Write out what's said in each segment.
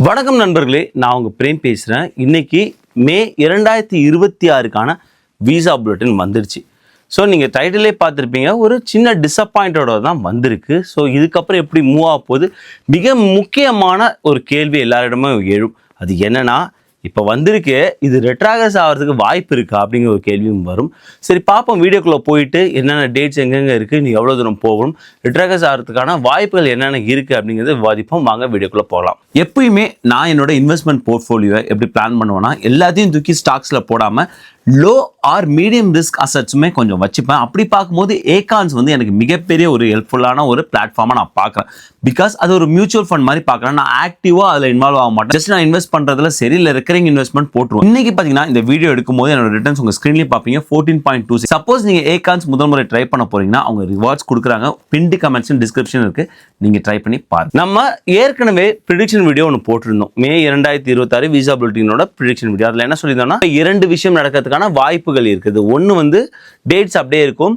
வணக்கம் நண்பர்களே, நான் உங்கள் பிரேம் பேசுகிறேன். இன்றைக்கி மே 2026க்கான விசா புல்லட்டின் வந்துருச்சு. ஸோ நீங்கள் டைட்டிலே பார்த்துருப்பீங்க, ஒரு சின்ன டிசப்பாயிண்டோட தான் வந்திருக்கு. ஸோ இதுக்கப்புறம் எப்படி மூவ் ஆக போகுது, மிக முக்கியமான ஒரு கேள்வி எல்லாரிடமும் எழும். அது என்னென்னா, இப்போ வந்திருக்கு, இது ரெட்ராகஸ் ஆகிறதுக்கு வாய்ப்பு இருக்கா அப்படிங்கிற ஒரு கேள்வியும் வரும். சரி பார்ப்போம், வீடியோக்குள்ளே போயிட்டு என்னென்ன டேட்ஸ் எங்கெங்கே இருக்குது, நீ எவ்வளோ தூரம் போகணும், ரெட்ராகஸ் ஆகிறதுக்கான வாய்ப்புகள் என்னென்ன இருக்குது அப்படிங்கிறத விவாதிப்போம். வாங்க வீடியோக்குள்ளே போகலாம். எப்பயுமே நான் என்னோட இன்வெஸ்ட்மெண்ட் போர்ட்ஃபோலியோவை எப்படி பிளான் பண்ணுவேன்னா, எல்லாத்தையும் தூக்கி ஸ்டாக்ஸில் போடாமல் லோ ஆர் மீடியம் ரிஸ்க் அசட்ஸுமே கொஞ்சம் வச்சுப்பேன். அப்படி பார்க்கும்போது ஏகான்ஸ் வந்து எனக்கு மிகப்பெரிய ஒரு ஹெல்ப்ஃபுல்லான ஒரு பிளாட்ஃபார்மாக நான் பார்க்குறேன். பிகாஸ் அது ஒரு மியூச்சுவல் ஃபண்ட் மாதிரி பார்க்குறேன். நான் ஆக்டிவாக அதில் இன்வால்வ் ஆக மாட்டேன். ஜஸ்ட் நான் இன்வெஸ்ட் பண்ணுறதுல சரி இல்லை, ரெக்கரிங் இன்வெஸ்ட்மெண்ட் போட்டுருவோம். இன்னைக்கு பார்த்தீங்கன்னா இந்த வீடியோ எடுக்கும்போது என்னோட ரிட்டர்ன்ஸ் உங்கள் ஸ்க்ரீன்லேயே பார்ப்பீங்க 14.26. சப்போஸ் நீங்கள் ஏகான்ஸ் முதல் முறை ட்ரை பண்ண போறீங்கன்னா அவங்க ரிவார்ட்ஸ் கொடுக்குறாங்க. பின்டு கமெண்ட்ஸ் டிஸ்கிரிப்ஷன் இருக்குது, நீங்கள் ட்ரை பண்ணி பாருங்க. நம்ம ஏற்கனவே ப்ரிடிக்ஷன் வீடியோ ஒன்று போட்டிருந்தோம், மே 2026 விசா புல்லட்டினோட ப்ரிடிக்ஷன் வீடியோ. அதில் என்ன சொல்லியிருந்தோம்னா, இரண்டு விஷயம் நடக்கிறதுக்கான வாய்ப்புகள் இருக்குது. ஒன்று வந்து டேட்ஸ் அப்படியே இருக்கும்,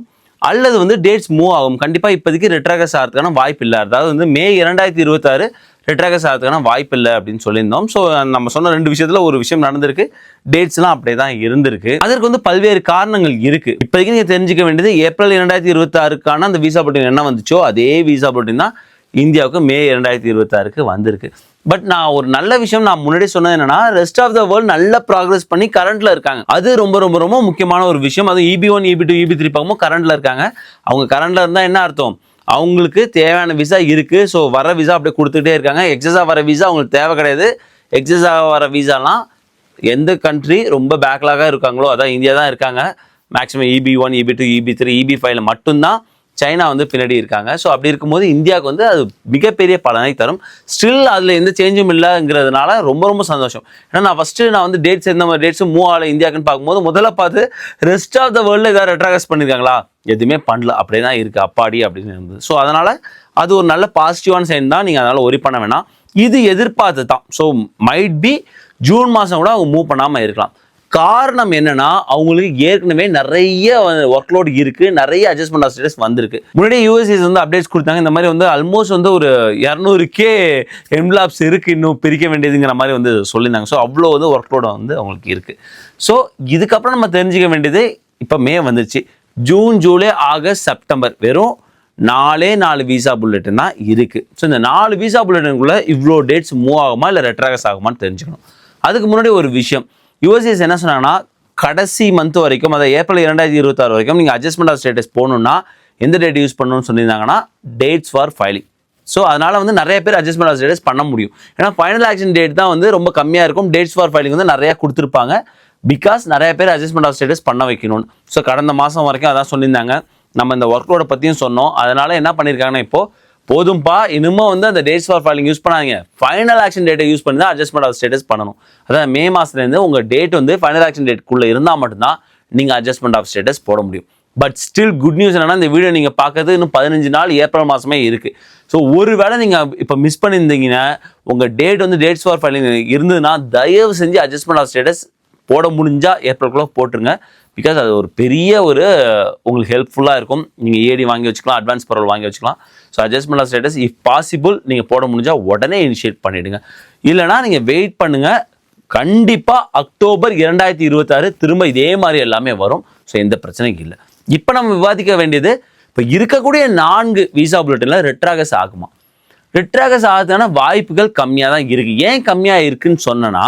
அல்லது வந்து டேட்ஸ் மூவ் ஆகும். கண்டிப்பாக இப்போதைக்கு ரெட்ராகஸ் ஆகிறதுக்கான வாய்ப்பு இல்லை. அதாவது வந்து மே 2026 ரெட்ராகஸ் ஆகிறதுக்கான வாய்ப்பு இல்லை அப்படின்னு சொல்லியிருந்தோம். ஸோ நம்ம சொன்ன ரெண்டு விஷயத்தில் ஒரு விஷயம் நடந்திருக்கு, டேட்ஸ்லாம் அப்படியே தான் இருந்திருக்கு. அதற்கு வந்து பல்வேறு காரணங்கள் இருக்குது. இப்போதைக்கு நீங்கள் தெரிஞ்சுக்க வேண்டியது, ஏப்ரல் 2026க்கான அந்த விசா புல்லட்டின் என்ன வந்துச்சோ அதே விசா புல்லட்டின் தான் இந்தியாவுக்கு மே 2026 வந்திருக்கு. பட் நான் ஒரு நல்ல விஷயம் நான் முன்னாடி சொன்னது என்னன்னா, ரெஸ்ட் ஆஃப் த வேர்ல்டு நல்ல ப்ராக்ரஸ் பண்ணி கரண்ட்ல இருக்காங்க. அது ரொம்ப ரொம்ப ரொம்ப முக்கியமான ஒரு விஷயம். அது EB1 EB2 EB3 பார்க்கும்போது கரண்ட்ல இருக்காங்க. அவங்க கரண்ட்ல இருந்தால் என்ன அர்த்தம், அவங்களுக்கு தேவையான விசா இருக்கு. ஸோ வர விசா அப்படியே கொடுத்துட்டே இருக்காங்க. எக்ஸஸாக வர விசா அவங்களுக்கு தேவை கிடையாது. எக்ஸஸாக வர விசாலாம் எந்த கண்ட்ரி ரொம்ப பேக்லாக இருக்காங்களோ அதான் இந்தியா தான் இருக்காங்க. Maximum EB1 EB2 EB3 EB5 மட்டும்தான் சைனா வந்து பின்னாடி இருக்காங்க. ஸோ அப்படி இருக்கும்போது இந்தியாவுக்கு வந்து அது மிகப்பெரிய பலனை தரும். ஸ்டில் அதில் எந்த சேஞ்சும் இல்லைங்கிறதுனால ரொம்ப ரொம்ப சந்தோஷம். ஏன்னா நான் வந்து டேட்ஸ் எந்த மாதிரி டேட்ஸும் மூவ் ஆகலை இந்தியாவுக்குன்னு பார்க்கும்போது முதல்ல பார்த்து ரெஸ்ட் ஆஃப் த வேர்ல்டில் ஏதாவது ரெட்ராகஸ் பண்ணியிருக்காங்களா, எதுவுமே பண்ணல, அப்படியே தான் இருக்குது அப்பாடி அப்படின்னு இருந்தது. ஸோ அதனால் அது ஒரு நல்ல பாசிட்டிவான சைன் தான். நீங்கள் அதனால் ஒரி பண்ண வேணாம். இது எதிர்பார்த்து தான். ஸோ மைட் பி ஜூன் மாதம் கூட அவங்க மூவ் பண்ணாமல் இருக்கலாம். காரணம் என்னன்னா, அவங்களுக்கு ஏற்கனவே நிறைய ஒர்க்லோட் இருக்கு, நிறைய அட்ஜஸ்ட்மெண்ட் ஆஃப் ஸ்டேட்டஸ் வந்திருக்கு. முன்னாடி யூஎஸ்ஏஸ் வந்து அப்டேட்ஸ் கொடுத்தாங்க. இந்த மாதிரி வந்து ஆல்மோஸ்ட் வந்து ஒரு 200K என்வலப்ஸ் இருக்கு, இன்னும் பிரிக்க வேண்டியதுங்கிற மாதிரி வந்து சொல்லியிருந்தாங்க. ஸோ அவ்வளோ வந்து ஒர்க்லோட் வந்து அவங்களுக்கு இருக்கு. ஸோ இதுக்கப்புறம் நம்ம தெரிஞ்சுக்க வேண்டியது, இப்போ மே வந்துச்சு, ஜூன் ஜூலை ஆகஸ்ட் செப்டம்பர் வெறும் 4 விசா புல்லட்டின் தான் இருக்கு. ஸோ இந்த 4 விசா புல்லட்டினுக்குள்ள இவ்வளோ டேட்ஸ் மூவ் ஆகுமா இல்லை ரெட்ராகஸ் ஆகுமான்னு தெரிஞ்சுக்கணும். அதுக்கு முன்னாடி ஒரு விஷயம், யூஎஸ்ஏஸ் என்ன சொன்னாங்கன்னா, கடைசி மந்த் வரைக்கும், அதாவது ஏப்ரல் 2026 வரைக்கும் நீங்கள் அட்ஜஸ்ட்மெண்ட் ஆஃப் ஸ்டேட்டஸ் போகணுன்னா எந்த டேட் யூஸ் பண்ணணும்னு சொல்லியிருந்தாங்கன்னா, டேட்ஸ் ஃபார் ஃபைலிங். ஸோ அதனால் வந்து நிறைய பேர் அட்ஜஸ்ட்மெண்ட் ஆஃப் ஸ்டேட்டஸ் பண்ண முடியும். ஏன்னா ஃபைனல் ஆக்ஷன் டேட் தான் வந்து ரொம்ப கம்மியாக இருக்கும். டேட்ஸ் ஃபார் ஃபைலிங் வந்து நிறையா கொடுத்துருப்பாங்க. பிகாஸ் நிறைய பேர் அட்ஜஸ்ட்மெண்ட் ஆஃப் ஸ்டேட்டஸ் பண்ண வைக்கணும்னு. ஸோ கடந்த மாதம் வரைக்கும் அதான் சொல்லியிருந்தாங்க. நம்ம இந்த ஒர்க்லோட பற்றியும் சொன்னோம். அதனால் என்ன பண்ணியிருக்காங்கன்னா, இப்போது போதும்பா, இன்னமும் வந்து அந்த டேட்ஸ் ஃபார் ஃபைலிங் யூஸ் பண்ணாங்க, ஃபைனல் ஆக்ஷன் டேட்டை யூஸ் பண்ணி தான் அட்ஜஸ்ட்மெண்ட் ஆஃப் ஸ்டேட்டஸ் பண்ணணும். அதாவது மே மாதத்துலேருந்து உங்கள் டேட் வந்து ஃபைனல் ஆக்ஷன் டேட்குள்ளே இருந்தால் மட்டும்தான் நீங்கள் அட்ஜஸ்ட்மெண்ட் ஆஃப் ஸ்டேட்டஸ் போட முடியும். பட் ஸ்டில் குட் நியூஸ் என்னன்னா, இந்த வீடியோ நீங்கள் பார்க்கறது இன்னும் 15 நாள் ஏப்ரல் மாதமே இருக்குது. ஸோ ஒருவேளை நீங்கள் இப்போ மிஸ் பண்ணியிருந்தீங்கன்னா, உங்கள் டேட் வந்து டேட்ஸ் ஃபார் ஃபைலிங் இருந்ததுன்னா தயவு செஞ்சு அட்ஜஸ்ட்மெண்ட் ஆஃப் ஸ்டேட்டஸ் போட முடிஞ்சால் ஏப்ரல்குள்ளே போட்டுருங்க. பிகாஸ் அது ஒரு பெரிய ஒரு உங்களுக்கு ஹெல்ப்ஃபுல்லாக இருக்கும். நீங்கள் ஏடி வாங்கி வச்சுக்கலாம், அட்வான்ஸ் பரவல் வாங்கி வச்சுக்கலாம். So adjustment of status if possible நீங்கள் போட முடிஞ்சால் உடனே இனிஷியேட் பண்ணிவிடுங்க. இல்லைனா நீங்கள் வெயிட் பண்ணுங்கள். கண்டிப்பாக அக்டோபர் 2026 திரும்ப இதே மாதிரி எல்லாமே வரும். ஸோ எந்த பிரச்சனையும் இல்லை. இப்போ நம்ம விவாதிக்க வேண்டியது, இப்போ இருக்கக்கூடிய 4 விசா புல்லட்டினில் ரெட்ராகஸ் ஆகுமா? ரெட்ராகஸ் ஆகிறதுக்கான வாய்ப்புகள் கம்மியாக தான் இருக்குது. ஏன் கம்மியாக இருக்குதுன்னு சொன்னேன்னா,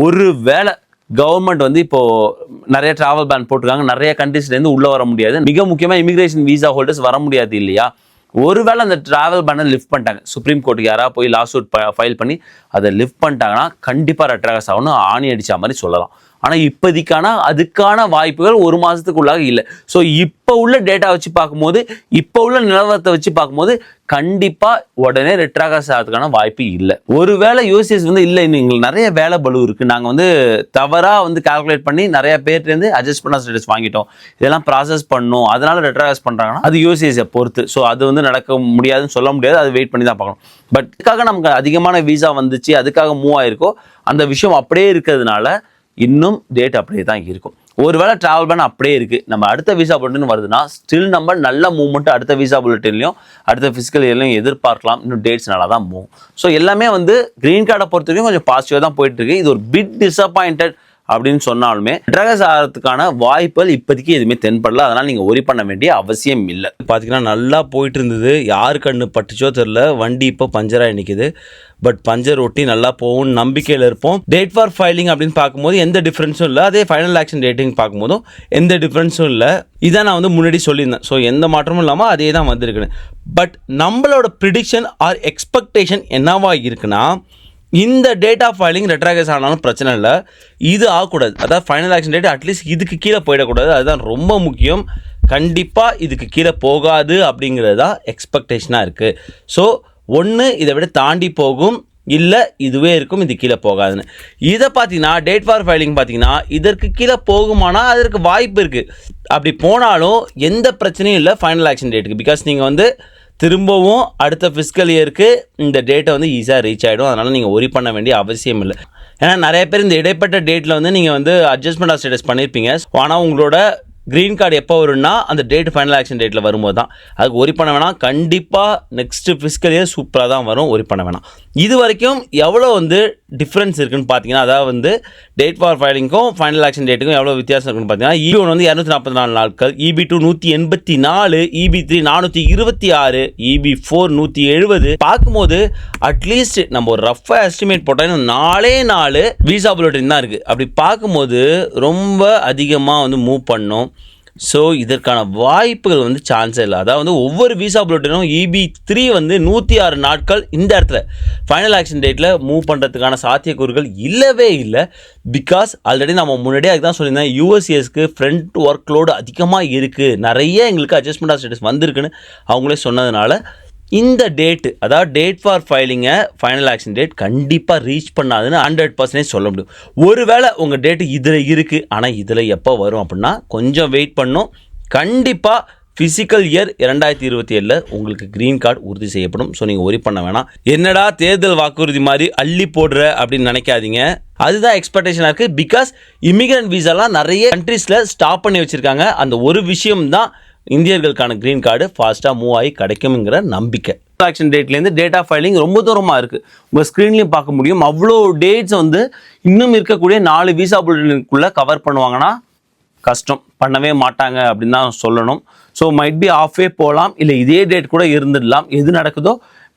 ஒரு வேளை கவர்மெண்ட் வந்து இப்போது நிறைய ட்ராவல் பேன் போட்டிருக்காங்க, நிறைய கண்ட்ரீஸ்லேருந்து உள்ளே வர முடியாது. மிக முக்கியமாக இமிகிரேஷன் விசா ஹோல்டர்ஸ் வர முடியாது இல்லையா? ஒருவேளை அந்த ட்ராவல் பேனை லிஃப்ட் பண்ணிட்டாங்க, சுப்ரீம் கோர்ட்டுக்கு யாராவது போய் லாசூட் ஃபைல் பண்ணி அதை லிஃப்ட் பண்ணிட்டாங்கன்னா கண்டிப்பாக ரெட்ராகஸ் ஆகணும், ஆணி அடித்த மாதிரி சொல்லலாம். ஆனால் இப்போதைக்கான அதுக்கான வாய்ப்புகள் ஒரு மாதத்துக்குள்ளாக இல்லை. ஸோ இப்போ உள்ள டேட்டா வச்சு பார்க்கும்போது, இப்போ உள்ள நிலவரத்தை வச்சு பார்க்கும்போது கண்டிப்பாக உடனே ரெட்ராகஸ் ஆகிறதுக்கான வாய்ப்பு இல்லை. ஒருவேளை யூஎஸ்ஏஸ் வந்து இல்லை, எங்களுக்கு நிறைய வேலை பளு இருக்குது, நாங்கள் வந்து தவறாக வந்து கால்குலேட் பண்ணி நிறைய பேர்லேருந்து அட்ஜஸ்ட்மெண்ட் ஆஃப் ஸ்டேட்டஸ் வாங்கிட்டோம், இதெல்லாம் ப்ராசஸ் பண்ணணும், அதனால் ரெட்ராகஸ் பண்ணுறாங்கன்னா அது யூஎஸ்ஏஸை பொறுத்து. ஸோ அது வந்து நடக்க முடியாதுன்னு சொல்ல முடியாது, அது வெயிட் பண்ணி தான் பார்க்கணும். பட் இதுக்காக நமக்கு அதிகமான விசா வந்துச்சு, அதுக்காக மூவ் ஆயிருக்கோ, அந்த விஷயம் அப்படியே இருக்கிறதுனால இன்னும் டேட் அப்படியே தான் இருக்கும். ஒருவேளை டிராவல் பேன் அப்படியே இருக்குது, நம்ம அடுத்த விசா புல்லட்டின் வருதுன்னா ஸ்டில் நம்ம நல்ல மூவ்மெண்ட் அடுத்த விசா புல்லட்டின்லையும் அடுத்த ஃபிசிக்கல் இயர்லையும் எதிர்பார்க்கலாம். இன்னும் டேட்ஸ் நல்லா தான் மூவ். ஸோ எல்லாமே வந்து க்ரீன் கார்டை பொறுத்த வரைக்கும் கொஞ்சம் பாசிட்டிவாக தான் போயிட்டு இருக்கு. இது ஒரு பிட் டிசப்பாயிண்டட் அப்படின்னு சொன்னாலுமே ரெட்ராகஸ் ஆகிறதுக்கான வாய்ப்புகள் இப்போதைக்கு எதுவுமே தென்படல. அதனால் நீங்கள் ஒரி பண்ண வேண்டிய அவசியம் இல்லை. பார்த்தீங்கன்னா நல்லா போயிட்டு இருந்தது, யார் கண்ணு பட்டுச்சோ தெரில, வண்டி இப்போ பஞ்சராக நிற்கிது. பட் பஞ்சர் ஒட்டி நல்லா போகும் நம்பிக்கையில் இருப்போம். டேட் ஃபார் ஃபைலிங் அப்படின்னு பார்க்கும்போது எந்த டிஃப்ரென்ஸும் இல்லை, அதே ஃபைனல் ஆக்ஷன் டேட்டிங் பார்க்கும்போதும் எந்த டிஃப்ரென்ஸும் இல்லை. இதான் நான் வந்து முன்னாடி சொல்லியிருந்தேன். ஸோ எந்த மாற்றமும் இல்லாமல் அதே தான் வந்திருக்குன்னு. பட் நம்மளோட ப்ரிடிக்ஷன் ஆர் எக்ஸ்பெக்டேஷன் என்னவா இருக்குன்னா, இந்த டேட் ஆஃப் ஃபைலிங் ரெட்ராகஸ் ஆனாலும் பிரச்சனை இல்லை, இது ஆகக்கூடாது. அதாவது ஃபைனல் ஆக்ஷன் டேட் அட்லீஸ்ட் இதுக்கு கீழே போயிடக்கூடாது. அதுதான் ரொம்ப முக்கியம். கண்டிப்பாக இதுக்கு கீழே போகாது அப்படிங்கிறது தான் எக்ஸ்பெக்டேஷனாக இருக்குது. ஸோ ஒன்று இதை விட தாண்டி போகும், இல்லை இதுவே இருக்கும், இது கீழே போகாதுன்னு. இதை பார்த்தீங்கன்னா டேட் ஃபார் ஃபைலிங் பார்த்தீங்கன்னா இதற்கு கீழே போகுமானால் அதற்கு வாய்ப்பு இருக்குது. அப்படி போனாலும் எந்த பிரச்சனையும் இல்லை ஃபைனல் ஆக்ஷன் டேட்டுக்கு. பிகாஸ் நீங்கள் வந்து திரும்பவும் அடுத்த ஃபிஸ்கல் இயருக்கு இந்த டேட்டை வந்து ஈஸியாக ரீச் ஆகிடும். அதனால் நீங்கள் ஒரி பண்ண வேண்டிய அவசியம் இல்லை. ஏன்னா நிறைய பேர் இந்த இடைப்பட்ட டேட்டில் வந்து நீங்கள் வந்து அட்ஜஸ்ட்மெண்ட் ஆஃப் ஸ்டேட்டஸ் பண்ணியிருப்பீங்க. ஆனால் உங்களோட க்ரீன் கார்டு எப்போ வரும்னா அந்த டேட் ஃபைனல் ஆக்ஷன் டேட்டில் வரும்போது தான். அதுக்கு ஒரி பண்ண வேணாம். கண்டிப்பாக நெக்ஸ்ட்டு ஃபிஸ்கல் இயர் சூப்பராக தான் வரும், ஒரி பண்ண வேணாம். இது வரைக்கும் எவ்வளோ வந்து டிஃப்ரென்ஸ் இருக்குன்னு பார்த்தீங்கன்னா, அதாவது வந்து டேட் ஃபார் ஃபைலிங்க்கும் ஃபைனல் ஆக்ஷன் டேட்டுக்கும் எவ்வளோ வித்தியாசம் இருக்குன்னு பார்த்தீங்கன்னா, EB1 வந்து 244 நாட்கள், EB2 184, EB3 426, EB4 170. பார்க்கும்போது அட்லீஸ்ட் நம்ம ஒரு ரஃபாக எஸ்டிமேட் போட்டால் 4 விசா புல்லட்டின் தான் இருக்குது. அப்படி பார்க்கும்போது ரொம்ப அதிகமாக வந்து மூவ் பண்ணோம். ஸோ இதற்கான வாய்ப்புகள் வந்து சான்ஸே இல்லை. அதாவது ஒவ்வொரு விசா புல்லட்டினும் EB3 வந்து 106 நாட்கள் இந்த இடத்துல ஃபைனல் ஆக்ஷன் டேட்டில் மூவ் பண்ணுறதுக்கான சாத்தியக்கூறுகள் இல்லவே இல்லை. பிகாஸ் ஆல்ரெடி நம்ம முன்னாடியே அதுதான் சொல்லியிருந்தேன், USCSக்கு ஃப்ரண்ட் ஒர்க் லோடு அதிகமாக இருக்குது, நிறைய எங்களுக்கு அட்ஜஸ்ட்மெண்ட் ஆஃப் ஸ்டேட்டஸ் வந்திருக்குன்னு அவங்களே சொன்னதுனால இந்த டேட்டு, அதாவது டேட் ஃபார் ஃபைலிங்கை ஃபைனல் ஆக்ஷன் டேட் கண்டிப்பாக ரீச் பண்ணாதுன்னு 100% சொல்ல முடியும். ஒருவேளை உங்கள் டேட்டு இதில் இருக்குது, ஆனால் இதில் எப்போ வரும் அப்படின்னா கொஞ்சம் வெயிட் பண்ணும். கண்டிப்பாக ஃபிசிக்கல் இயர் 2027 உங்களுக்கு க்ரீன் கார்டு உறுதி செய்யப்படும். ஸோ நீங்கள் ஒரி பண்ண வேணாம். என்னடா தேர்தல் வாக்குறுதி மாதிரி அள்ளி போடுற அப்படின்னு நினைக்காதீங்க. அதுதான் எக்ஸ்பெக்டேஷனாக இருக்குது. பிகாஸ் இமிகிரண்ட் வீசாலாம் நிறைய கண்ட்ரீஸில் ஸ்டாப் பண்ணி வச்சுருக்காங்க. அந்த ஒரு விஷயம் தான் இந்தியர்களுக்கான க்ரீன் கார்டு ஃபாஸ்ட்டாக மூவ் ஆகி கிடைக்குங்கிற நம்பிக்கை. ஆக்ஷன் டேட்லேருந்து டேட் ஆஃப் ஃபைலிங் ரொம்ப தூரமாக இருக்குது. உங்கள் ஸ்க்ரீன்லேயும் பார்க்க முடியும். அவ்வளோ டேட்ஸ் வந்து இன்னும் இருக்கக்கூடிய 4 விசா புல்லட்டினுக்குள்ளே கவர் பண்ணுவாங்கன்னா கஷ்டம், பண்ணவே மாட்டாங்க அப்படின்னு தான் சொல்லணும். ஸோ மைட் பி ஆஃபே போகலாம், இல்லை இதே டேட் கூட இருந்துடலாம். எது நடக்குதோ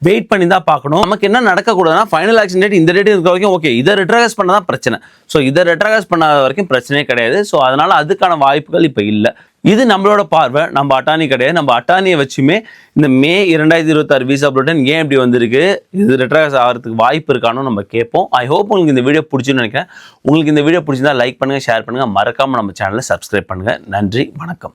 வெயிட் பண்ணி தான் பார்க்கணும். நமக்கு என்ன நடக்கக்கூடாதுன்னா ஃபைனல் ஆக்ஷன் டேட் இந்த டேட் இருக்க வரைக்கும் ஓகே, இதை ரெட்ராகஸ் பண்ண தான் பிரச்சனை. ஸோ இதை ரெட்ராகஸ் பண்ணாத வரைக்கும் பிரச்சனையே கிடையாது. ஸோ அதனால் அதுக்கான வாய்ப்புகள் இப்போ இல்லை. இது நம்மளோட பார்வை, நம்ம அட்டானி கிடையாது. நம்ம அட்டானியை வச்சுமே இந்த மே 2026 விசா புல்லட்டின் ஏன் இப்படி வந்திருக்கு, இது ரெட்ராகஸ் ஆகிறதுக்கு வாய்ப்பு இருக்கானு நம்ம கேட்போம். ஐ ஹோப் உங்களுக்கு இந்த வீடியோ பிடிச்சுன்னு நினைக்கிறேன். உங்களுக்கு இந்த வீடியோ பிடிச்சிருந்தா லைக் பண்ணுங்கள், ஷேர் பண்ணுங்கள், மறக்காமல் நம்ம சேனலை சப்ஸ்கிரைப் பண்ணுங்கள். நன்றி, வணக்கம்.